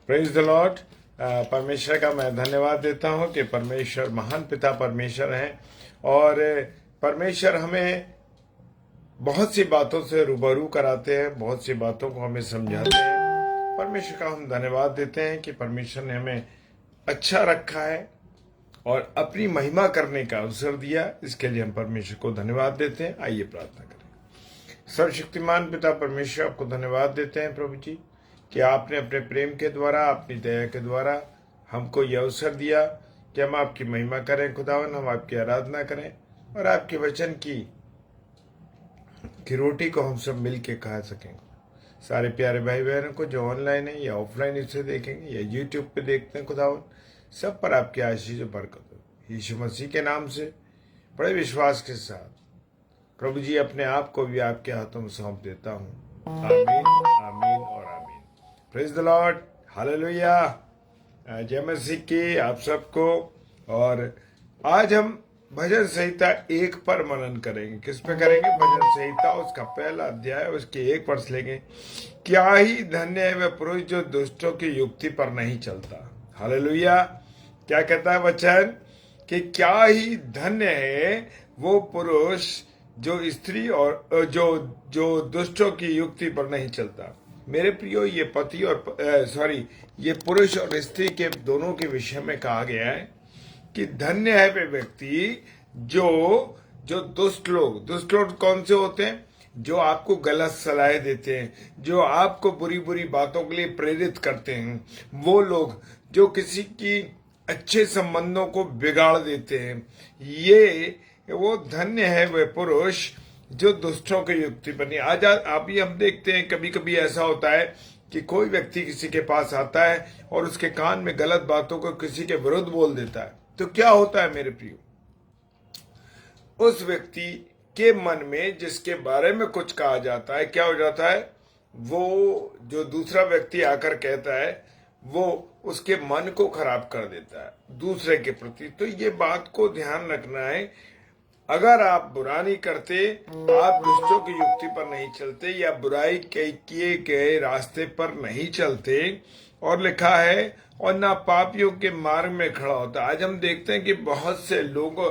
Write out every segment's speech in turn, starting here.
Praise the Lord. परमेश्वर का मैं धन्यवाद देता हूं कि परमेश्वर महान पिता परमेश्वर हैं और परमेश्वर हमें बहुत सी बातों से रूबरू कराते हैं, बहुत सी बातों को हमें समझाते हैं। परमेश्वर का हम धन्यवाद देते हैं कि परमेश्वर ने हमें अच्छा रखा है और अपनी महिमा करने का अवसर दिया। इसके लिए हम परमेश्वर को धन्यवाद देते हैं। आइए प्रार्थना करें। सर्वशक्तिमान पिता परमेश्वर, आपको धन्यवाद देते हैं प्रभु जी कि आपने अपने प्रेम के द्वारा, अपनी दया के द्वारा हमको यह अवसर दिया कि हम आपकी महिमा करें खुदावन, हम आपकी आराधना करें और आपके वचन की रोटी को हम सब मिल के खा सकें। सारे प्यारे भाई बहनों को जो ऑनलाइन है या ऑफलाइन इसे देखेंगे या यूट्यूब पे देखते हैं खुदावन, सब पर आपकी आशीष और बरकत हो। यीशु मसीह के नाम से बड़े विश्वास के साथ प्रभु जी अपने आप को भी आपके हाथों में सौंप देता हूँ। आमीन, आमीन और आमीन। Praise the Lord, hallelujah. जय मसीह की आप सबको। और आज हम भजन संहिता 1 पर मनन करेंगे। किस पे करेंगे? भजन संहिता उसका पहला अध्याय उसके 1 वर्ष लेंगे। क्या ही धन्य है वह पुरुष जो दुष्टों की युक्ति पर नहीं चलता। हालेलुया। क्या कहता है वचन कि क्या ही धन्य है वो पुरुष जो स्त्री और जो दुष्टों की युक्ति पर नहीं चलता। मेरे प्रियो, ये पति और ये पुरुष और स्त्री के दोनों के विषय में कहा गया है कि धन्य है वे व्यक्ति जो दुष्ट लोग कौन से होते हैं? जो आपको गलत सलाह देते हैं, जो आपको बुरी बुरी बातों के लिए प्रेरित करते हैं, वो लोग जो किसी की अच्छे संबंधों को बिगाड़ देते हैं। ये वो धन्य है वे पुरुष जो दुष्टों की युक्ति पर नहीं। आज अभी हम देखते हैं कभी कभी ऐसा होता है कि कोई व्यक्ति किसी के पास आता है और उसके कान में गलत बातों को किसी के विरुद्ध बोल देता है, तो क्या होता है मेरे प्रियो? उस व्यक्ति के मन में जिसके बारे में कुछ कहा जाता है, क्या हो जाता है? वो जो दूसरा व्यक्ति आकर कहता है वो उसके मन को खराब कर देता है दूसरे के प्रति। तो ये बात को ध्यान रखना है। अगर आप बुरा नहीं करते, आप दुष्टों की युक्ति पर नहीं चलते या बुराई के किए गए रास्ते पर नहीं चलते, और लिखा है और ना पापियों के मार्ग में खड़ा होता। आज हम देखते हैं कि बहुत से लोग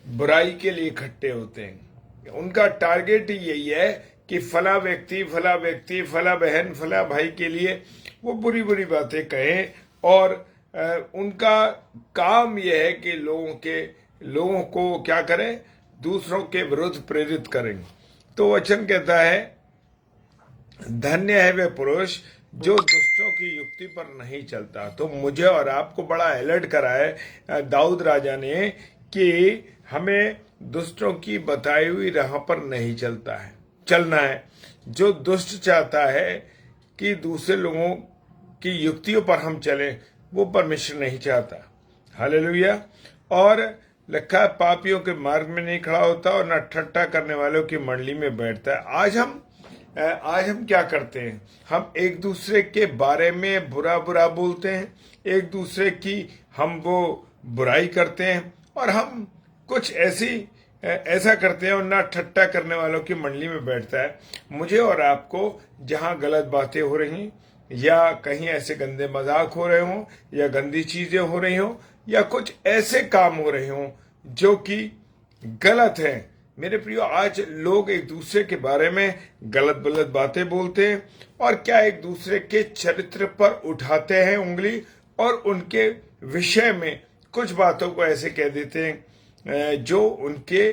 बुराई के लिए इकट्ठे होते हैं। उनका टारगेट यही है कि फला व्यक्ति, फला बहन, फला भाई के लिए वो बुरी बुरी बातें कहें और उनका काम यह है कि लोगों को क्या करें? दूसरों के विरुद्ध प्रेरित करें। तो वचन कहता है धन्य है वे पुरुष जो दुष्टों की युक्ति पर नहीं चलता। तो मुझे और आपको बड़ा अलर्ट करा है दाऊद राजा ने कि हमें दुष्टों की बताई हुई राह पर नहीं चलना है। जो दुष्ट चाहता है कि दूसरे लोगों की युक्तियों पर हम चलें, वो परमेश्वर नहीं चाहता। हालेलुया। और लिखा है पापियों के मार्ग में नहीं खड़ा होता और न ठट्ठा करने वालों की मंडली में बैठता है। आज हम क्या करते हैं? हम एक दूसरे के बारे में बुरा बोलते हैं, एक दूसरे की हम वो बुराई करते हैं और हम कुछ ऐसा करते हैं और ना ठट्ठा करने वालों की मंडली में बैठता है। मुझे और आपको जहां गलत बातें हो रही या कहीं ऐसे गंदे मजाक हो रहे हों या गंदी चीजें हो रही हों या कुछ ऐसे काम हो रहे हों जो कि गलत हैं, मेरे प्रियो, आज लोग एक दूसरे के बारे में गलत बातें बोलते हैं और क्या एक दूसरे के चरित्र पर उठाते हैं उंगली और उनके विषय में कुछ बातों को ऐसे कह देते हैं जो उनके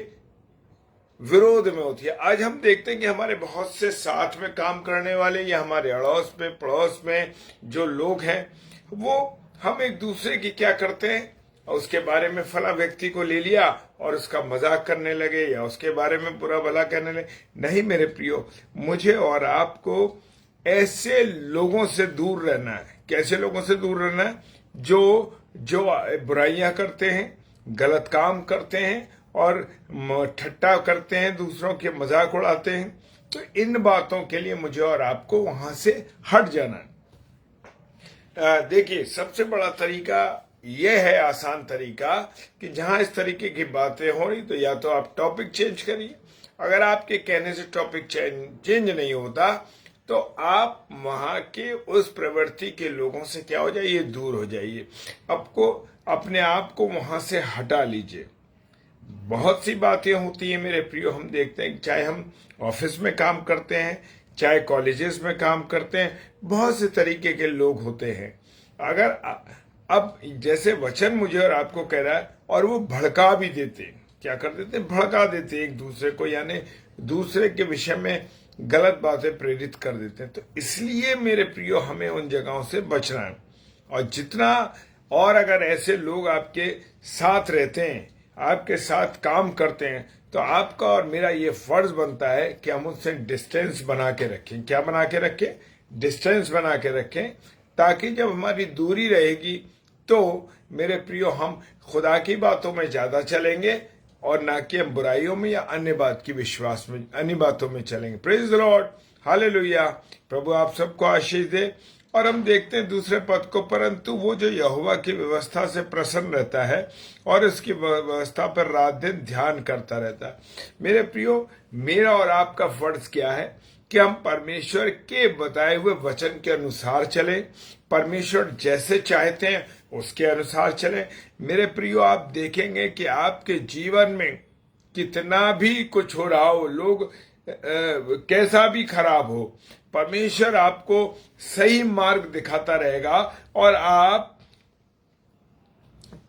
विरोध में होती है। आज हम देखते हैं कि हमारे बहुत से साथ में काम करने वाले या हमारे अड़ोस में पड़ोस में जो लोग हैं, वो हम एक दूसरे की क्या करते हैं? उसके बारे में फला व्यक्ति को ले लिया और उसका मजाक करने लगे या उसके बारे में बुरा भला कहने लगे। नहीं मेरे प्रियो, मुझे और आपको ऐसे लोगों से दूर रहना है। कैसे लोगों से दूर रहना है? जो बुराइयां करते हैं, गलत काम करते हैं और ठट्टा करते हैं, दूसरों के मजाक उड़ाते हैं। तो इन बातों के लिए मुझे और आपको वहां से हट जाना है। देखिए, सबसे बड़ा तरीका यह है, आसान तरीका, कि जहां इस तरीके की बातें हो रही तो या तो आप टॉपिक चेंज करिए। अगर आपके कहने से टॉपिक चेंज नहीं होता तो आप वहां के उस प्रवृत्ति के लोगों से क्या हो जाइए, दूर हो जाइए। आपको अपने आप को वहां से हटा लीजिए। बहुत सी बातें होती हैं मेरे प्रियो, हम देखते हैं, चाहे हम ऑफिस में काम करते हैं, चाहे कॉलेजेस में काम करते हैं, बहुत से तरीके के लोग होते हैं। अगर अब जैसे वचन मुझे और आपको कह रहा है, और वो भड़का भी देते, क्या कर देते, भड़का देते एक दूसरे को, यानी दूसरे के विषय में गलत बातें प्रेरित कर देते हैं। तो इसलिए मेरे प्रियो हमें उन जगहों से बचना है। और जितना, और अगर ऐसे लोग आपके साथ रहते हैं, आपके साथ काम करते हैं, तो आपका और मेरा ये फर्ज बनता है कि हम उनसे डिस्टेंस बना के रखें। क्या बना के रखें, डिस्टेंस बना के रखें, ताकि जब हमारी दूरी रहेगी तो मेरे प्रियो हम खुदा की बातों में ज्यादा चलेंगे और ना कि हम बुराइयों में या अन्य बात की विश्वास में, अन्य बातों में चलेंगे। Praise the Lord, hallelujah. प्रभु आप सबको आशीष दे। और हम देखते हैं दूसरे पद को, परंतु वो जो यहोवा की व्यवस्था से प्रसन्न रहता है और उसकी व्यवस्था पर रात दिन ध्यान करता रहता है। मेरे प्रियो, मेरा और आपका फर्ज क्या है कि हम परमेश्वर के बताए हुए वचन के अनुसार चलें, परमेश्वर जैसे चाहते हैं उसके अनुसार चलें। मेरे प्रियो, आप देखेंगे कि आपके जीवन में कितना भी कुछ हो रहा हो, लोग कैसा भी खराब हो, परमेश्वर आपको सही मार्ग दिखाता रहेगा। और आप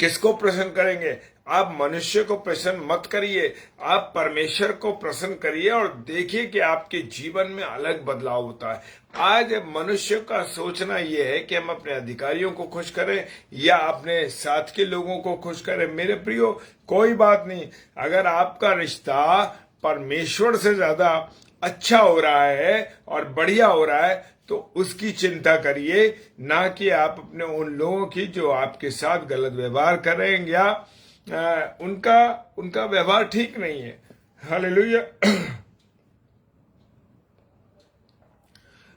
किसको प्रसन्न करेंगे, आप मनुष्य को प्रसन्न मत करिए, आप परमेश्वर को प्रसन्न करिए और देखिए कि आपके जीवन में अलग बदलाव होता है। आज मनुष्य का सोचना यह है कि हम अपने अधिकारियों को खुश करें या अपने साथ के लोगों को खुश करें। मेरे प्रियो, कोई बात नहीं, अगर आपका रिश्ता परमेश्वर से ज्यादा अच्छा हो रहा है और बढ़िया हो रहा है तो उसकी चिंता करिए, ना कि आप अपने उन लोगों की जो आपके साथ गलत व्यवहार कर रहे हैं या उनका व्यवहार ठीक नहीं है। हालेलुया।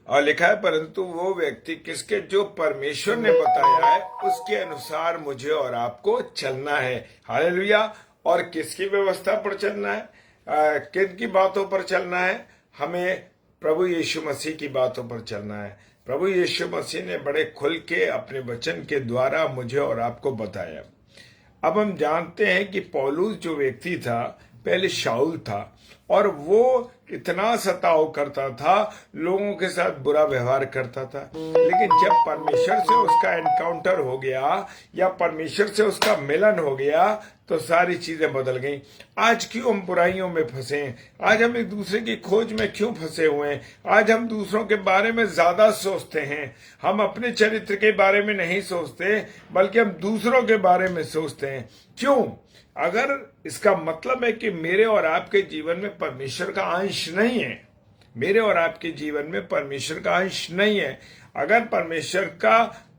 और लिखा है, परंतु वो व्यक्ति किसके, जो परमेश्वर ने बताया है उसके अनुसार मुझे और आपको चलना है। हालेलुया। और किसकी व्यवस्था पर चलना है, किन की बातों पर चलना है, हमें प्रभु यीशु मसीह की बातों पर चलना है। प्रभु यीशु मसीह ने बड़े खुल के अपने वचन के द्वारा मुझे और आपको बताया। अब हम जानते हैं कि पौलुस जो व्यक्ति था, पहले शाऊल था और वो इतना सताव करता था, लोगों के साथ बुरा व्यवहार करता था। लेकिन जब परमेश्वर से उसका एनकाउंटर हो गया या परमेश्वर से उसका मिलन हो गया तो सारी चीजें बदल गईं। आज क्यों हम बुराइयों में फंसे हैं, आज हम एक दूसरे की खोज में क्यों फंसे हुए हैं, आज हम दूसरों के बारे में ज्यादा सोचते हैं, हम अपने चरित्र के बारे में नहीं सोचते बल्कि हम दूसरों के बारे में सोचते हैं। क्यों? अगर इसका मतलब है कि मेरे और आपके जीवन में परमेश्वर का अंश नहीं है, मेरे और आपके जीवन में परमेश्वर का अंश नहीं है। अगर परमेश्वर का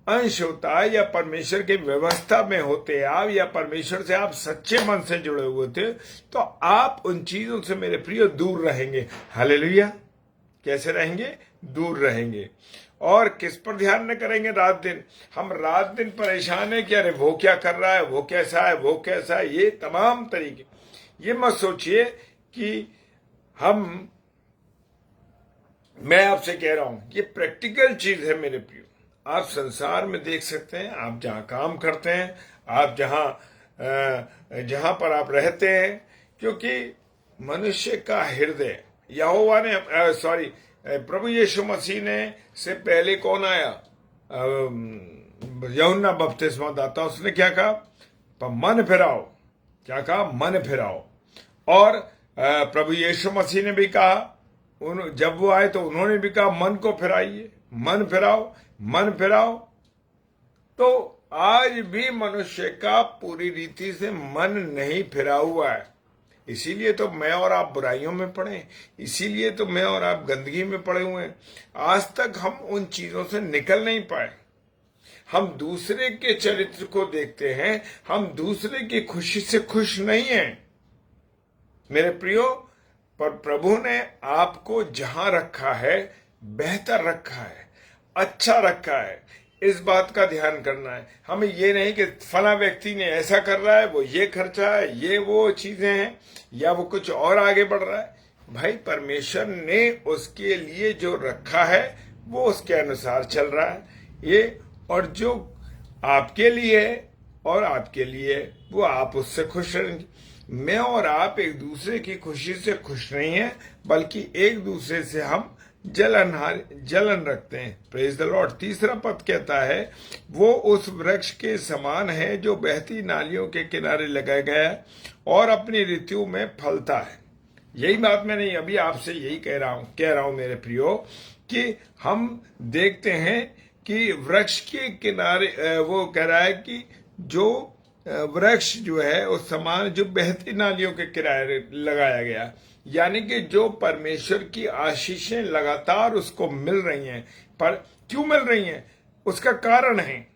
अंश होता है या परमेश्वर की व्यवस्था में होते आप या परमेश्वर से आप सच्चे मन से जुड़े हुए थे तो आप उन चीजों से मेरे प्रिय दूर रहेंगे। हालेलुया। कैसे रहेंगे? दूर रहेंगे। और किस पर ध्यान न करेंगे? रात दिन। हम रात दिन परेशान है कि अरे वो क्या कर रहा है, वो कैसा है, वो कैसा है, ये तमाम तरीके। ये मत सोचिए कि मैं आपसे कह रहा हूं, ये प्रैक्टिकल चीज है मेरे प्रियो। आप संसार में देख सकते हैं, आप जहां काम करते हैं, आप जहां पर आप रहते हैं, क्योंकि मनुष्य का हृदय यहोवा ने प्रभु यीशु मसीह ने से पहले कौन आया? यूहन्ना बपतिस्मादाता। उसने क्या कहा? मन फिराओ। क्या कहा? मन फिराओ। और प्रभु यीशु मसीह ने भी कहा, जब वो आए तो उन्होंने भी कहा मन को फिराइए, मन फिराओ, मन फिराओ। तो आज भी मनुष्य का पूरी रीति से मन नहीं फिरा हुआ है। इसीलिए तो मैं और आप बुराइयों में पड़े, इसीलिए तो मैं और आप गंदगी में पड़े हुए हैं। आज तक हम उन चीजों से निकल नहीं पाए। हम दूसरे के चरित्र को देखते हैं, हम दूसरे की खुशी से खुश नहीं हैं मेरे प्रियो। पर प्रभु ने आपको जहां रखा है बेहतर रखा है, अच्छा रखा है। इस बात का ध्यान करना है। हमें ये नहीं कि फला व्यक्ति ने ऐसा कर रहा है, वो ये खर्चा है, ये वो चीजें हैं, या वो कुछ और आगे बढ़ रहा है। भाई परमेश्वर ने उसके लिए जो रखा है वो उसके अनुसार चल रहा है ये, और जो आपके लिए है और आपके लिए वो आप उससे खुश रहेंगे। मैं और आप एक दूसरे की खुशी से खुश नहीं है, बल्कि एक दूसरे से हम जलन रखते हैं। Praise the Lord. तीसरा पद कहता है वो उस वृक्ष के समान है जो बहती नालियों के किनारे लगाया गया है और अपनी ऋतु में फलता है। यही बात मैंने अभी आपसे यही कह रहा हूं मेरे प्रियो, कि हम देखते हैं कि वृक्ष के किनारे वो कह रहा है कि जो वृक्ष जो है उस समान जो बहती नालियों के किनारे लगाया गया, यानी कि जो परमेश्वर की आशीषें लगातार उसको मिल रही हैं। पर क्यों मिल रही हैं? उसका कारण है।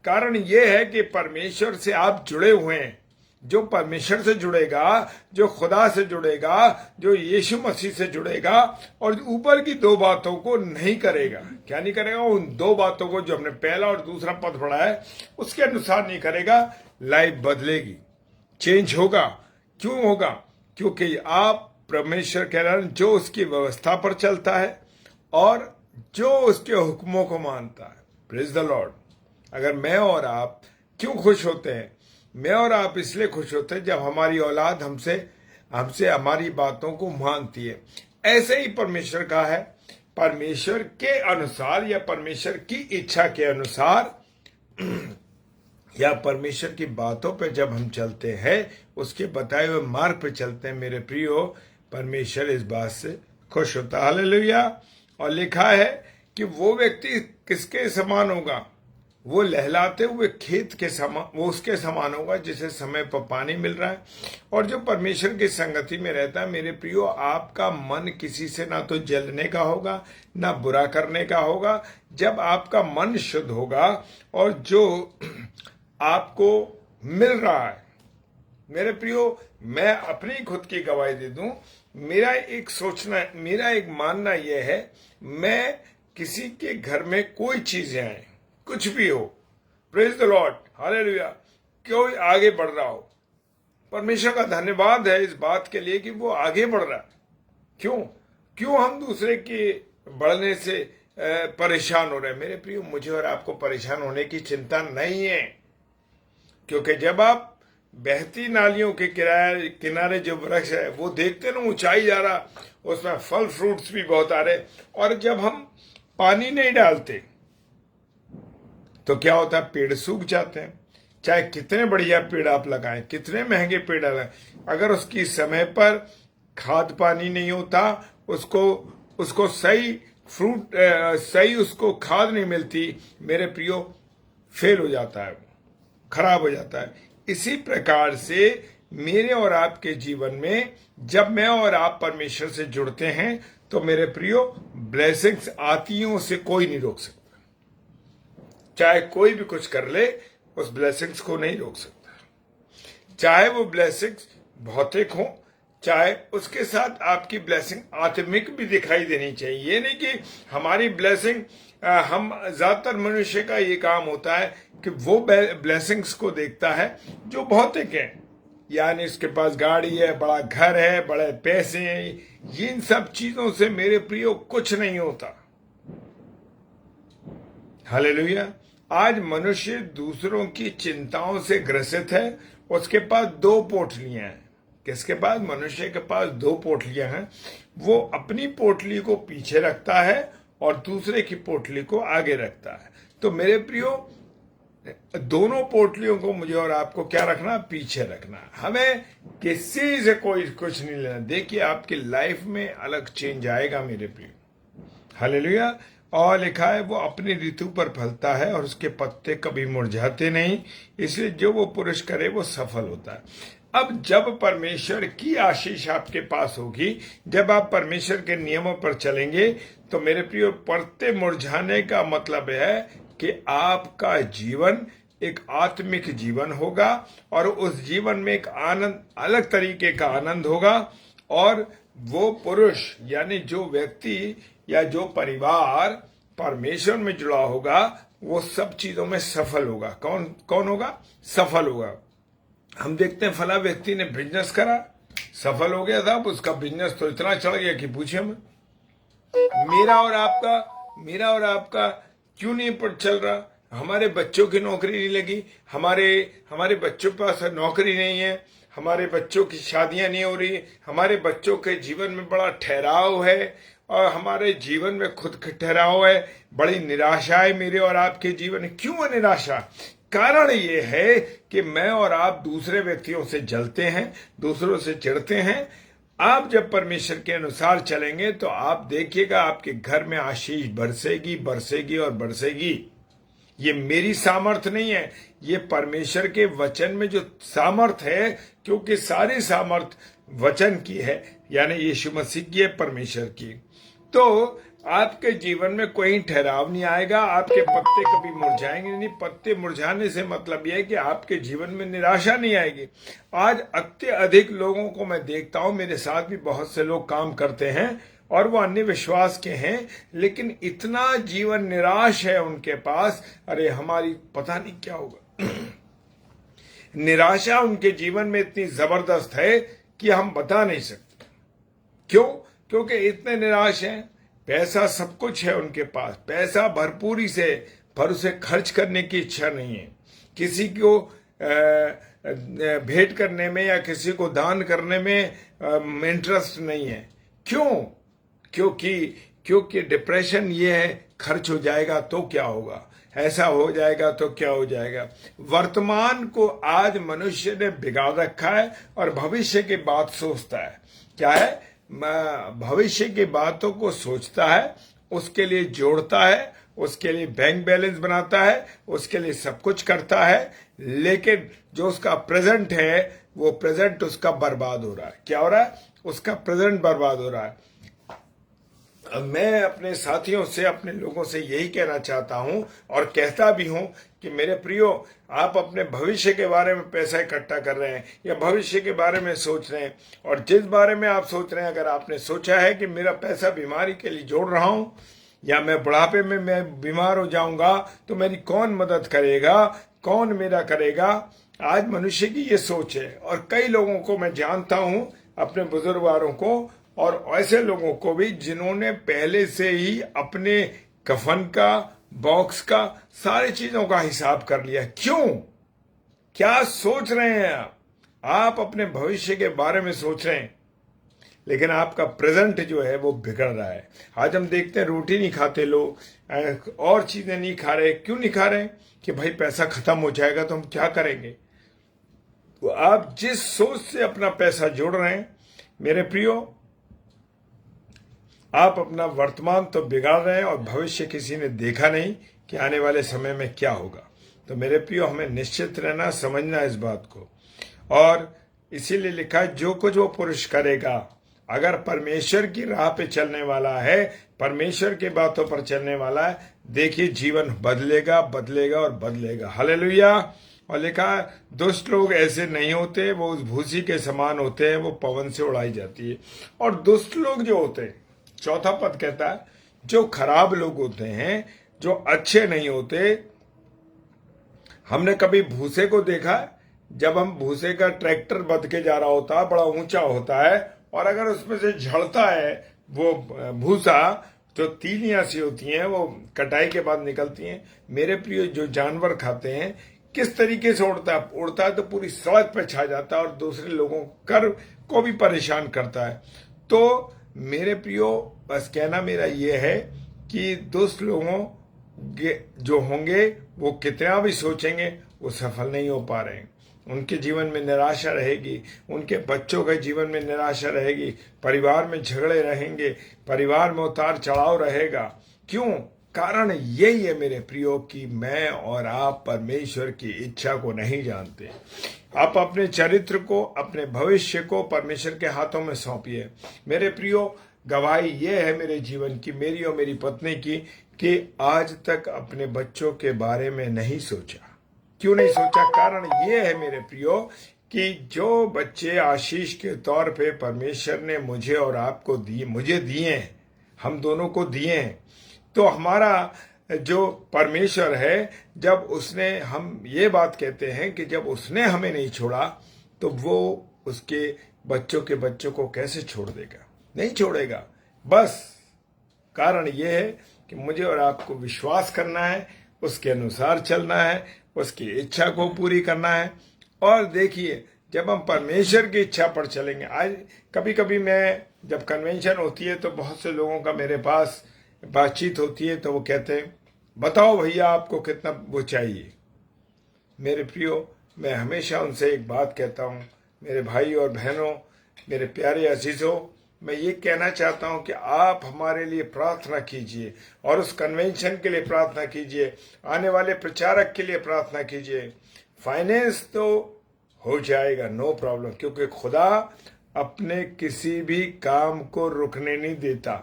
कारण यह है कि परमेश्वर से आप जुड़े हुए हैं। जो परमेश्वर से जुड़ेगा, जो खुदा से जुड़ेगा, जो यीशु मसीह से जुड़ेगा और ऊपर की दो बातों को नहीं करेगा। क्या नहीं करेगा? उन दो बातों को जो हमने पहला और दूसरा पद पढ़ा है उसके अनुसार नहीं करेगा, लाइफ बदलेगी, चेंज होगा। क्यों होगा? क्योंकि आप परमेश्वर कह रहे हैं जो उसकी व्यवस्था पर चलता है और जो उसके हुक्मों को मानता है। Praise the Lord. अगर मैं और आप क्यों खुश होते हैं? मैं और आप इसलिए खुश होते हैं जब हमारी औलाद हमसे हमारी बातों को मानती है। ऐसे ही परमेश्वर का है। परमेश्वर के अनुसार या परमेश्वर की इच्छा के अनुसार या परमेश्वर की बातों पे जब हम चलते हैं, उसके बताए हुए मार्ग पे चलते हैं, मेरे प्रियो, परमेश्वर इस बात से खुश होता है। हालेलुया। और लिखा है कि वो व्यक्ति किसके समान होगा? वो लहलाते हुए खेत के समान, वो उसके समान होगा जिसे समय पर पानी मिल रहा है और जो परमेश्वर की संगति में रहता है। मेरे प्रियो, आपका मन किसी से ना तो जलने का होगा ना बुरा करने का होगा। जब आपका मन शुद्ध होगा और जो आपको मिल रहा है, मेरे प्रियो, मैं अपनी खुद की गवाही दे दूं, मेरा एक मानना यह है, मैं किसी के घर में कोई चीजें आए, कुछ भी हो, प्रेज द लॉर्ड, हालेलुया, कोई आगे बढ़ रहा हो, परमेश्वर का धन्यवाद है इस बात के लिए कि वो आगे बढ़ रहा है। क्यों हम दूसरे के बढ़ने से परेशान हो रहे हैं? मेरे प्रियो, मुझे और आपको परेशान होने की चिंता नहीं है, क्योंकि जब आप बहती नालियों के किनारे जो वृक्ष है वो देखते ना, ऊंचाई जा रहा, उसमें फल फ्रूट्स भी बहुत आ रहे, और जब हम पानी नहीं डालते तो क्या होता है? पेड़ सूख जाते हैं। चाहे कितने बढ़िया पेड़ आप लगाएं, कितने महंगे पेड़ लगाएं, अगर उसकी समय पर खाद पानी नहीं होता, उसको सही उसको खाद नहीं मिलती, मेरे प्रियो, फेल हो जाता है, खराब हो जाता है। इसी प्रकार से मेरे और आपके जीवन में जब मैं और आप परमेश्वर से जुड़ते हैं तो मेरे प्रियो, ब्लेसिंग्स आती हैं, उसे कोई नहीं रोक सकता। चाहे कोई भी कुछ कर ले, उस ब्लेसिंग्स को नहीं रोक सकता। चाहे वो ब्लेसिंग्स भौतिक हो, चाहे उसके साथ आपकी ब्लेसिंग आत्मिक भी दिखाई देनी चाहिए। ये नहीं कि हमारी ब्लेसिंग, हम ज्यादातर मनुष्य का ये काम होता है कि वो ब्लेसिंग्स को देखता है जो भौतिक है, यानी इसके पास गाड़ी है, बड़ा घर है, बड़े पैसे हैं। इन सब चीजों से मेरे प्रियो कुछ नहीं होता। हालेलुया। आज मनुष्य दूसरों की चिंताओं से ग्रसित है। उसके पास दो पोटलियां हैं। किसके पास? मनुष्य के पास दो पोटलियां हैं। वो अपनी पोटली को पीछे रखता है और दूसरे की पोटली को आगे रखता है। तो मेरे प्रियो, दोनों पोटलियों को मुझे और आपको क्या रखना? पीछे रखना। हमें किसी से कोई कुछ नहीं लेना। देखिए, आपकी लाइफ में अलग चेंज आएगा मेरे प्रियो। हालेलुया। और लिखा है वो अपनी ऋतु पर फलता है और उसके पत्ते कभी मुरझाते नहीं, इसलिए जो वो पुरुष करे वो सफल होता है। अब जब परमेश्वर की आशीष आपके पास होगी, जब आप परमेश्वर के नियमों पर चलेंगे, तो मेरे प्रियो, पत्ते मुरझाने का मतलब है कि आपका जीवन एक आत्मिक जीवन होगा और उस जीवन में एक आनंद, अलग तरीके का आनंद होगा। और वो पुरुष यानी जो व्यक्ति या जो परिवार परमेश्वर में जुड़ा होगा, वो सब चीजों में सफल होगा। कौन होगा? सफल होगा। हम देखते हैं फला व्यक्ति ने बिजनेस करा, सफल हो गया था, अब उसका बिजनेस तो इतना चढ़ गया कि पूछे मत। मेरा और आपका क्यों नहीं पर चल रहा? हमारे बच्चों की नौकरी नहीं लगी, हमारे हमारे बच्चों के पास नौकरी नहीं है, हमारे बच्चों की शादियां नहीं हो रही, हमारे बच्चों के जीवन में बड़ा ठहराव है और हमारे जीवन में खुद का ठहराव है, बड़ी निराशा है मेरे और आपके जीवन में। क्यों है निराशा? कारण ये है कि मैं और आप दूसरे व्यक्तियों से जलते हैं, दूसरों से चिढ़ते हैं। आप जब परमेश्वर के अनुसार चलेंगे तो आप देखिएगा आपके घर में आशीष बरसेगी बरसेगी और बरसेगी। ये मेरी सामर्थ नहीं है, ये परमेश्वर के वचन में जो सामर्थ है, क्योंकि सारी सामर्थ वचन की है, यानी यीशु मसीह की है, परमेश्वर की। तो आपके जीवन में कोई ठहराव नहीं आएगा, आपके पत्ते कभी मुरझाएंगे नहीं। पत्ते मुरझाने से मतलब यह है कि आपके जीवन में निराशा नहीं आएगी। आज अत्यधिक लोगों को मैं देखता हूं, मेरे साथ भी बहुत से लोग काम करते हैं और वो अन्य विश्वास के हैं, लेकिन इतना जीवन निराश है उनके पास, अरे हमारी पता नहीं क्या होगा। निराशा उनके जीवन में इतनी जबरदस्त है कि हम बता नहीं सकते। क्यों? क्योंकि इतने निराश हैं। पैसा सब कुछ है उनके पास, पैसा भरपूरी से, पर उसे खर्च करने की इच्छा नहीं है, किसी को भेंट करने में या किसी को दान करने में इंटरेस्ट नहीं है। क्यों? क्योंकि डिप्रेशन ये है, खर्च हो जाएगा तो क्या होगा, ऐसा हो जाएगा तो क्या हो जाएगा। वर्तमान को आज मनुष्य ने बिगाड़ रखा है और भविष्य की बात सोचता है। क्या है? भविष्य की बातों को सोचता है, उसके लिए जोड़ता है, उसके लिए बैंक बैलेंस बनाता है, उसके लिए सब कुछ करता है, लेकिन जो उसका प्रेजेंट है वो प्रेजेंट उसका बर्बाद हो रहा है। क्या हो रहा है? उसका प्रेजेंट बर्बाद हो रहा है। मैं अपने साथियों से, अपने लोगों से यही कहना चाहता हूं और कहता भी हूं कि मेरे प्रियो, आप अपने भविष्य के बारे में पैसा इकट्ठा कर रहे हैं या भविष्य के बारे में सोच रहे हैं, और जिस बारे में आप सोच रहे हैं, अगर आपने सोचा है कि मेरा पैसा बीमारी के लिए जोड़ रहा हूं या मैं बुढ़ापे में मैं बीमार हो जाऊंगा तो मेरी कौन मदद करेगा, कौन मेरा करेगा, आज मनुष्य की ये सोच है। और कई लोगों को मैं जानता हूं, अपने बुजुर्गवारों को और ऐसे लोगों को भी, जिन्होंने पहले से ही अपने कफन का, बॉक्स का, सारी चीजों का हिसाब कर लिया। क्यों? क्या सोच रहे हैं आप? आप अपने भविष्य के बारे में सोच रहे हैं, लेकिन आपका प्रेजेंट जो है वो बिगड़ रहा है। आज हम देखते हैं रोटी नहीं खाते लोग, और चीजें नहीं खा रहे। क्यों नहीं खा रहे? कि भाई पैसा खत्म हो जाएगा तो हम क्या करेंगे। तो आप जिस सोच से अपना पैसा जोड़ रहे हैं, मेरे प्रियो, आप अपना वर्तमान तो बिगाड़ रहे हैं और भविष्य किसी ने देखा नहीं कि आने वाले समय में क्या होगा। तो मेरे प्रियो, हमें निश्चित रहना, समझना इस बात को। और इसीलिए लिखा है, जो कुछ वो पुरुष करेगा, अगर परमेश्वर की राह पे चलने वाला है, परमेश्वर की बातों पर चलने वाला है, देखिए जीवन बदलेगा, बदलेगा और बदलेगा। हालेलुया। और लिखा है, दुष्ट लोग ऐसे नहीं होते, वो उस भूसी के समान होते हैं, वो पवन से उड़ाई जाती है। और दुष्ट लोग जो होते हैं, चौथा पद कहता है, जो खराब लोग होते हैं, जो अच्छे नहीं होते। हमने कभी भूसे को देखा? जब हम भूसे का ट्रैक्टर बद के जा रहा होता है, बड़ा ऊंचा होता है, और अगर उसमें से झड़ता है वो भूसा, जो तीलियां सी होती हैं वो कटाई के बाद निकलती हैं। मेरे प्रिय, जो जानवर खाते हैं, किस तरीके से उड़ता है तो पूरी सड़क पे छा जाता है और दूसरे लोगों को भी परेशान करता है। तो मेरे प्रियो, बस कहना मेरा ये है कि दुष्ट लोगों जो होंगे, वो कितना भी सोचेंगे, वो सफल नहीं हो पा रहे हैं। उनके जीवन में निराशा रहेगी, उनके बच्चों के जीवन में निराशा रहेगी, परिवार में झगड़े रहेंगे, परिवार में उतार चढ़ाव रहेगा। क्यों? कारण यही है मेरे प्रियो कि मैं और आप परमेश्वर की इच्छा को नहीं जानते। आप अपने चरित्र को, अपने भविष्य को परमेश्वर के हाथों में सौंपिए। मेरे प्रियो, गवाही ये है मेरे जीवन की, मेरी और मेरी पत्नी की, कि आज तक अपने बच्चों के बारे में नहीं सोचा। क्यों नहीं सोचा? कारण ये है मेरे प्रियो कि जो बच्चे आशीष के तौर पे परमेश्वर ने मुझे और आपको दिए, मुझे दिए हैं, हम दोनों को दिए हैं, तो हमारा जो परमेश्वर है, जब उसने, हम ये बात कहते हैं कि जब उसने हमें नहीं छोड़ा तो वो उसके बच्चों के बच्चों को कैसे छोड़ देगा? नहीं छोड़ेगा। बस कारण यह है कि मुझे और आपको विश्वास करना है, उसके अनुसार चलना है, उसकी इच्छा को पूरी करना है। और देखिए, जब हम परमेश्वर की इच्छा पर चलेंगे, आज कभी कभी मैं जब कन्वेंशन होती है तो बहुत से लोगों का मेरे पास बातचीत होती है, तो वो कहते हैं बताओ भैया आपको कितना वो चाहिए। मेरे प्रियो, मैं हमेशा उनसे एक बात कहता हूँ, मेरे भाई और बहनों, मेरे प्यारे अजीजों, मैं ये कहना चाहता हूं कि आप हमारे लिए प्रार्थना कीजिए और उस कन्वेंशन के लिए प्रार्थना कीजिए, आने वाले प्रचारक के लिए प्रार्थना कीजिए। फाइनेंस तो हो जाएगा, नो प्रॉब्लम, क्योंकि खुदा अपने किसी भी काम को रुकने नहीं देता,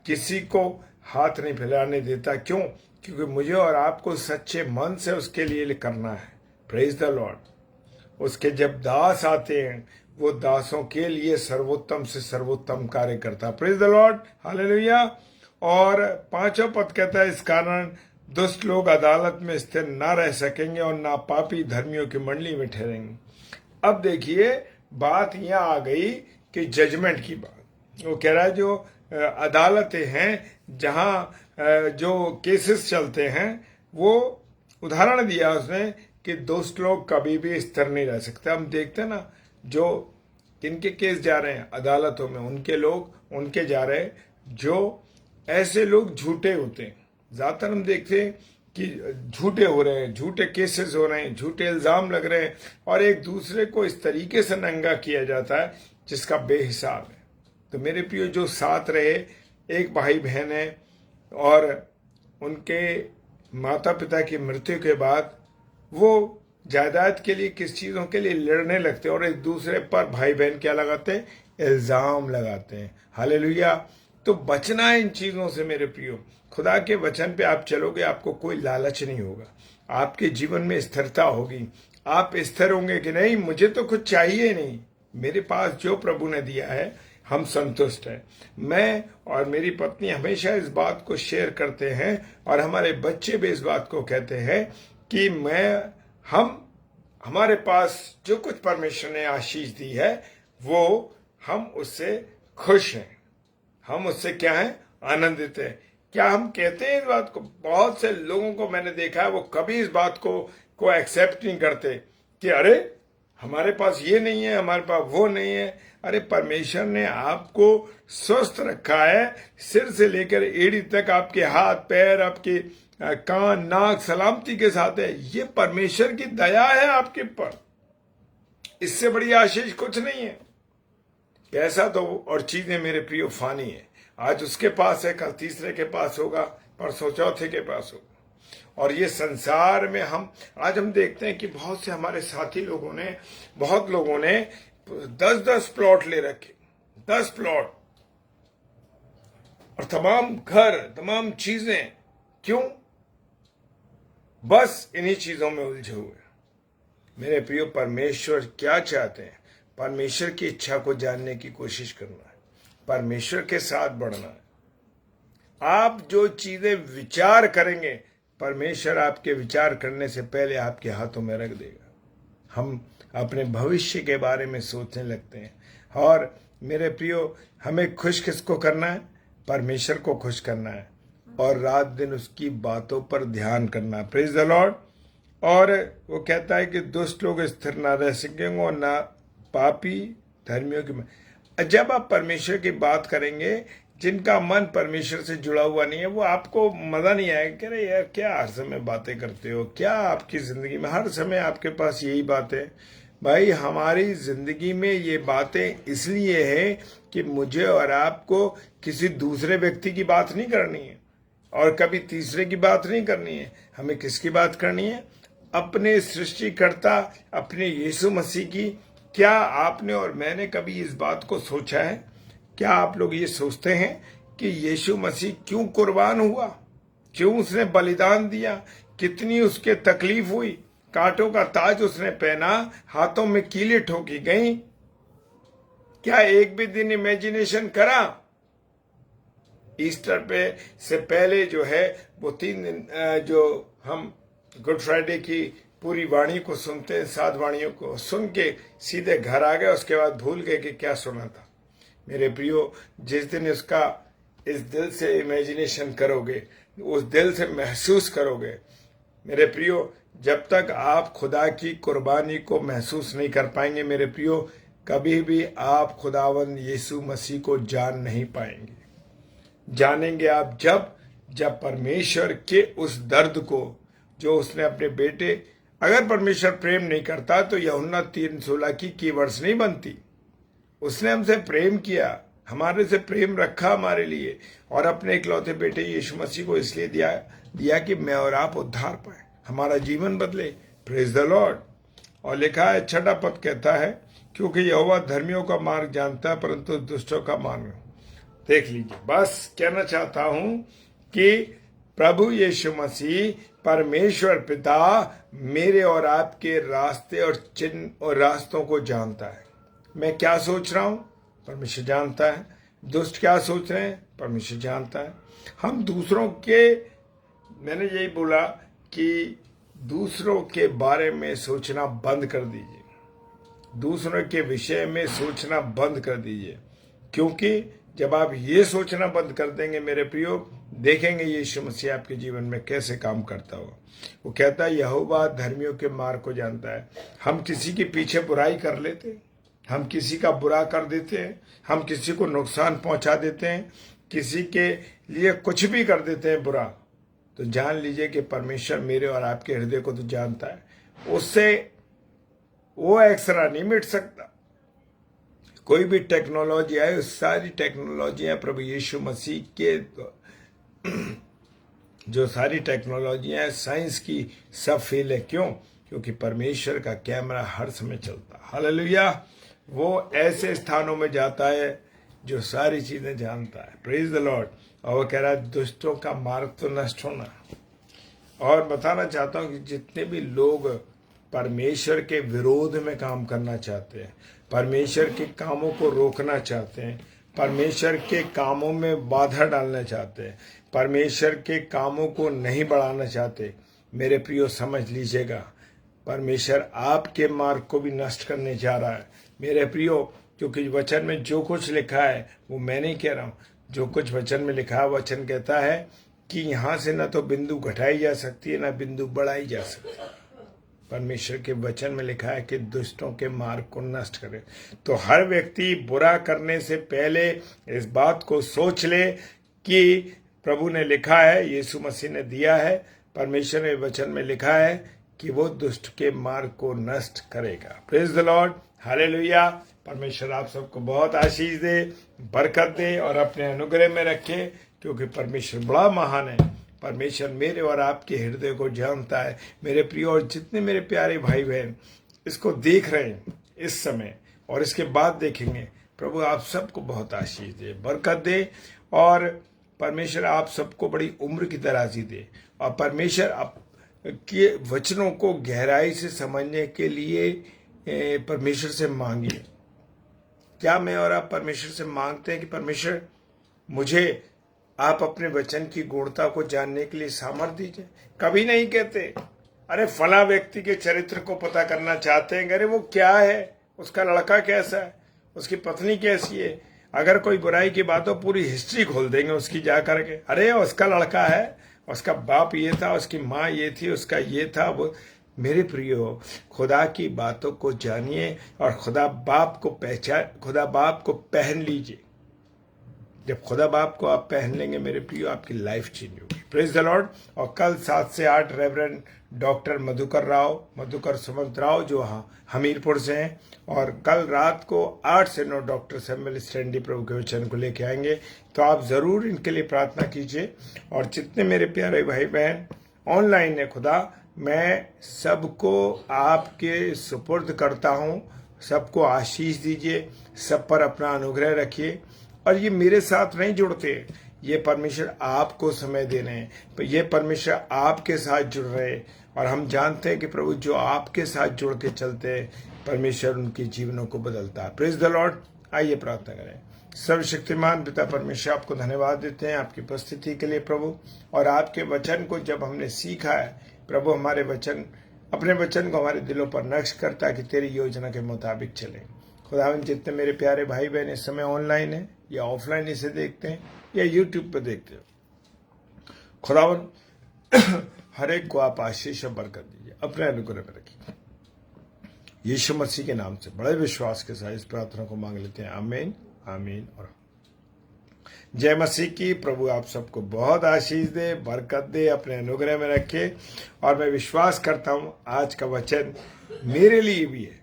किसी को हाथ नहीं फैलाने देता। क्यों? क्योंकि मुझे और आपको सच्चे मन से उसके लिए करना है। Praise the Lord. उसके जब दास आते हैं, वो दासों के लिए सर्वोत्तम से सर्वोत्तम कार्य करता। Praise the Lord, hallelujah. और 5वां पद कहता है, इस कारण दुष्ट लोग अदालत में स्थिर न रह सकेंगे और ना पापी धर्मियों की मंडली में ठहरेंगे। अब देखिए, बात यहां आ गई कि जजमेंट की बात। वो कह रहा है जो अदालतें हैं, जहां जो केसेस चलते हैं, वो उदाहरण दिया उसने कि दुष्ट लोग कभी भी स्थिर नहीं रह सकते। हम देखते हैं ना, जो किनके केस जा रहे हैं अदालतों में, उनके लोग उनके जा रहे हैं जो ऐसे लोग झूठे होते हैं। ज्यादातर हम देखते हैं कि झूठे हो रहे हैं, झूठे केसेस हो रहे हैं, झूठे इल्जाम लग रहे हैं और एक दूसरे को इस तरीके से नंगा किया जाता है जिसका बेहिसाब है। तो मेरे प्रियो, जो साथ रहे एक भाई बहन है और उनके माता पिता की मृत्यु के बाद वो जायदाद के लिए किस चीजों के लिए लड़ने लगते हैं और एक दूसरे पर भाई बहन क्या लगाते हैं? इल्जाम लगाते हैं। हालेलुया। तो बचना है इन चीजों से मेरे प्रियो। खुदा के वचन पे आप चलोगे, आपको कोई लालच नहीं होगा, आपके जीवन में स्थिरता होगी। आप स्थिर होंगे कि नहीं, मुझे तो कुछ चाहिए नहीं, मेरे पास जो प्रभु ने दिया है हम संतुष्ट हैं। मैं और मेरी पत्नी हमेशा इस बात को शेयर करते हैं और हमारे बच्चे भी इस बात को कहते हैं कि हमारे पास जो कुछ परमेश्वर ने आशीष दी है, वो हम उससे खुश हैं, हम उससे क्या है? आनंदित हैं। क्या हम कहते हैं इस बात को? बहुत से लोगों को मैंने देखा है, वो कभी इस बात को एक्सेप्ट नहीं करते कि अरे हमारे पास ये नहीं है, हमारे पास वो नहीं है। अरे परमेश्वर ने आपको स्वस्थ रखा है, सिर से लेकर एड़ी तक, आपके हाथ पैर, आपके कान नाक सलामती के साथ है। ये परमेश्वर की दया है आपके पर, इससे बड़ी आशीष कुछ नहीं है। ऐसा तो और चीजें मेरे प्रियो फानी है। आज उसके पास है, कल तीसरे के पास होगा, परसों चौथे के पास होगा। और ये संसार में आज हम देखते हैं कि बहुत से हमारे साथी लोगों ने, बहुत लोगों ने 10-10 प्लॉट ले रखे, 10 प्लॉट और तमाम घर, तमाम चीजें। क्यों? बस इन्हीं चीजों में उलझे हुए। मेरे प्रियो, परमेश्वर क्या चाहते हैं? परमेश्वर की इच्छा को जानने की कोशिश करना है, परमेश्वर के साथ बढ़ना है। आप जो चीजें विचार करेंगे, परमेश्वर आपके विचार करने से पहले आपके हाथों में रख देगा। हम अपने भविष्य के बारे में सोचने लगते हैं। और मेरे प्रियो, हमें खुश किसको करना है? परमेश्वर को खुश करना है और रात दिन उसकी बातों पर ध्यान करना है। Praise the Lord. और वो कहता है कि दुष्ट लोग स्थिर ना रह सकेंगे और ना पापी धर्मियों की। जब आप परमेश्वर की बात करेंगे, जिनका मन परमेश्वर से जुड़ा हुआ नहीं है, वो आपको मजा नहीं आएगा कि अरे यार क्या हर समय बातें करते हो, क्या आपकी जिंदगी में हर समय आपके पास यही बातें। भाई, हमारी जिंदगी में ये बातें इसलिए है कि मुझे और आपको किसी दूसरे व्यक्ति की बात नहीं करनी है और कभी तीसरे की बात नहीं करनी है। हमें किसकी बात करनी है? अपने सृष्टिकर्ता, अपने यीशु मसीह की। क्या आपने और मैंने कभी इस बात को सोचा है? क्या आप लोग ये सोचते हैं कि यीशु मसीह क्यों कुर्बान हुआ, क्यों उसने बलिदान दिया, कितनी उसके तकलीफ हुई, कांटों का ताज उसने पहना, हाथों में कीलें ठोकी गई? क्या एक भी दिन इमेजिनेशन करा? ईस्टर पे से पहले जो है वो 3 दिन जो हम गुड फ्राइडे की पूरी वाणी को सुनते हैं, 7 वाणियों को सुन के सीधे घर आ गए, उसके बाद भूल गए कि क्या सुना था। मेरे प्रियो, जिस दिन इसका इस दिल से इमेजिनेशन करोगे, उस दिल से महसूस करोगे, मेरे प्रियो, जब तक आप खुदा की कुर्बानी को महसूस नहीं कर पाएंगे, मेरे प्रियो, कभी भी आप खुदावंद यीशु मसीह को जान नहीं पाएंगे। जानेंगे आप जब परमेश्वर के उस दर्द को जो उसने अपने बेटे, अगर परमेश्वर प्रेम नहीं करता तो यूहन्ना 3:16 की कीवर्ड्स नहीं बनती। उसने हमसे प्रेम किया, हमारे से प्रेम रखा हमारे लिए, और अपने इकलौते बेटे यीशु मसीह को इसलिए दिया कि मैं और आप उद्धार पाए, हमारा जीवन बदले। Praise the Lord. और लिखा है, 6वां पद कहता है, क्योंकि यहोवा धर्मियों का मार्ग जानता है परंतु दुष्टों का मार्ग। देख लीजिए, बस कहना चाहता हूं कि प्रभु यीशु मसीह परमेश्वर पिता मेरे और आपके रास्ते और चिन्ह और रास्तों को जानता है। मैं क्या सोच रहा हूं, परमेश्वर जानता है। दुष्ट क्या सोच रहे हैं, परमेश्वर जानता है। हम दूसरों के, मैंने यही बोला कि दूसरों के बारे में सोचना बंद कर दीजिए, दूसरों के विषय में सोचना बंद कर दीजिए, क्योंकि जब आप ये सोचना बंद कर देंगे मेरे प्रियो, देखेंगे यीशु मसीह आपके जीवन में कैसे काम करता हो। वो कहता है, यहोवा धर्मियों के मार्ग को जानता है। हम किसी के पीछे बुराई कर लेते हैं, हम किसी का बुरा कर देते हैं, हम किसी को नुकसान पहुंचा देते हैं, किसी के लिए कुछ भी कर देते हैं बुरा, तो जान लीजिए कि परमेश्वर मेरे और आपके हृदय को तो जानता है। उससे वो एक्सरा नहीं मिट सकता। कोई भी टेक्नोलॉजी आए, सारी टेक्नोलॉजियां प्रभु यीशु मसीह के, जो सारी टेक्नोलॉजियां साइंस की, सब फेल है। क्यों? क्योंकि परमेश्वर का कैमरा हर समय चलता है। हालेलुया। वो ऐसे स्थानों में जाता है जो सारी चीजें जानता है। Praise the Lord. और वो कह रहा है, दुष्टों का मार्ग तो नष्ट होना। और बताना चाहता हूं कि जितने भी लोग परमेश्वर के विरोध में काम करना चाहते हैं, परमेश्वर के कामों को रोकना चाहते हैं, परमेश्वर के कामों में बाधा डालना चाहते हैं, परमेश्वर के कामों को नहीं बढ़ाना चाहते, मेरे प्रियो समझ लीजिएगा, परमेश्वर आपके मार्ग को भी नष्ट करने जा रहा है। मेरे प्रियो, क्योंकि वचन में जो कुछ लिखा है वो मैं नहीं कह रहा हूं, जो कुछ वचन में लिखा है, वचन कहता है कि यहां से ना तो बिंदु घटाई जा सकती है, ना बिंदु बढ़ाई जा सकती है। परमेश्वर के वचन में लिखा है कि दुष्टों के मार्ग को नष्ट करे। तो हर व्यक्ति बुरा करने से पहले इस बात को सोच ले कि प्रभु ने लिखा है, यीशु मसीह ने दिया है, परमेश्वर ने वचन में लिखा है कि वो दुष्ट के मार्ग को नष्ट करेगा। Praise the Lord. हालेलुया। परमेश्वर आप सबको बहुत आशीष दे, बरकत दे और अपने अनुग्रह में रखे, क्योंकि परमेश्वर बड़ा महान है। परमेश्वर मेरे और आपके हृदय को जानता है। मेरे प्रिय और जितने मेरे प्यारे भाई बहन इसको देख रहे हैं इस समय और इसके बाद देखेंगे, प्रभु आप सबको बहुत आशीष दे, बरकत दे, और परमेश्वर आप सबको बड़ी उम्र की दराजी दे, और परमेश्वर के वचनों को गहराई से समझने के लिए परमेश्वर से मांगिए। क्या मैं और आप परमेश्वर से मांगते हैं कि परमेश्वर मुझे आप अपने वचन की गूढ़ता को जानने के लिए सामर्थ्य दीजिए? कभी नहीं कहते, अरे फला व्यक्ति के चरित्र को पता करना चाहते हैं, अरे वो क्या है, उसका लड़का कैसा है, उसकी पत्नी कैसी है। अगर कोई बुराई की बात हो, पूरी हिस्ट्री खोल देंगे उसकी जा करके, अरे उसका लड़का है, उसका बाप ये था, उसकी माँ ये थी, उसका ये था वो। मेरे प्रियो, खुदा की बातों को जानिए और खुदा बाप को पहन लीजिए। जब खुदा बाप को आप पहन लेंगे मेरे प्रियो, आपकी लाइफ चेंज होगी। Praise the Lord. और कल 7 से 8 रेवरेंड डॉक्टर मधुकर सुमंत राव जो हमीरपुर से हैं, और कल रात को 8 से 9 डॉक्टर सैमुअल स्टैंडी प्रभु के वचन को लेके आएंगे। तो आप जरूर इनके लिए प्रार्थना कीजिए। और जितने मेरे प्यारे भाई बहन ऑनलाइन है, खुदा मैं सबको आपके सुपुर्द करता हूँ। सबको आशीष दीजिए, सब पर अपना अनुग्रह रखिए। और ये मेरे साथ नहीं जुड़ते, ये परमेश्वर आपको समय दे रहे हैं, तो ये परमेश्वर आपके साथ जुड़ रहे हैं। और हम जानते हैं कि प्रभु जो आपके साथ जुड़ के चलते हैं, परमेश्वर उनके जीवनों को बदलता है। Praise the Lord. आइए प्रार्थना करें। सर्वशक्तिमान पिता परमेश्वर, आपको धन्यवाद देते हैं आपकी उपस्थिति के लिए प्रभु। और आपके वचन को जब हमने सीखा है प्रभु, हमारे वचन अपने वचन को हमारे दिलों पर नक्श कर, ताकि तेरी योजना के मुताबिक चले। खुदावन, जितने मेरे प्यारे भाई बहन इस समय ऑनलाइन है या ऑफलाइन इसे देखते हैं या यूट्यूब पर देखते हो, खुदावन हर एक को आप आशीष और बरकत दीजिए, अपने अनुग्रह में रखिए। यीशु मसीह के नाम से बड़े विश्वास के साथ इस प्रार्थना को मांग लेते हैं। आमीन, आमीन और जय मसीह की। प्रभु आप सबको बहुत आशीष दे, बरकत दे, अपने अनुग्रह में रखे। और मैं विश्वास करता हूं आज का वचन मेरे लिए भी है,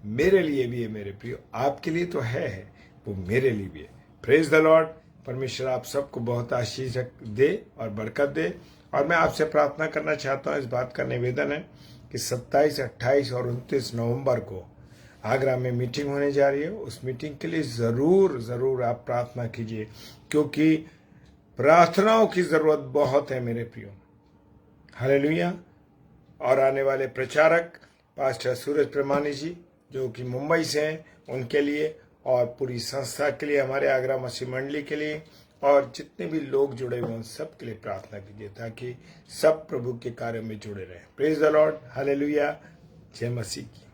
मेरे लिए भी है मेरे प्रियो, आपके लिए तो है वो मेरे लिए भी है। Praise the Lord. परमेश्वर आप सबको बहुत आशीष दे और बरकत दे। और मैं आपसे प्रार्थना करना चाहता हूं, इस बात का निवेदन है कि 27, 28 और 29 नवंबर को आगरा में मीटिंग होने जा रही है। उस मीटिंग के लिए जरूर आप प्रार्थना कीजिए, क्योंकि प्रार्थनाओं की जरूरत बहुत है मेरे प्रियो। हालेलुया। और आने वाले प्रचारक पास्टर सूरज प्रमाणी जी जो कि मुंबई से हैं, उनके लिए और पूरी संस्था के लिए, हमारे आगरा मसीह मंडली के लिए और जितने भी लोग जुड़े हुए उन सब के लिए प्रार्थना कीजिए, ताकि सब प्रभु के कार्य में जुड़े रहें। Praise the Lord. हालेलुया। जय मसीह की।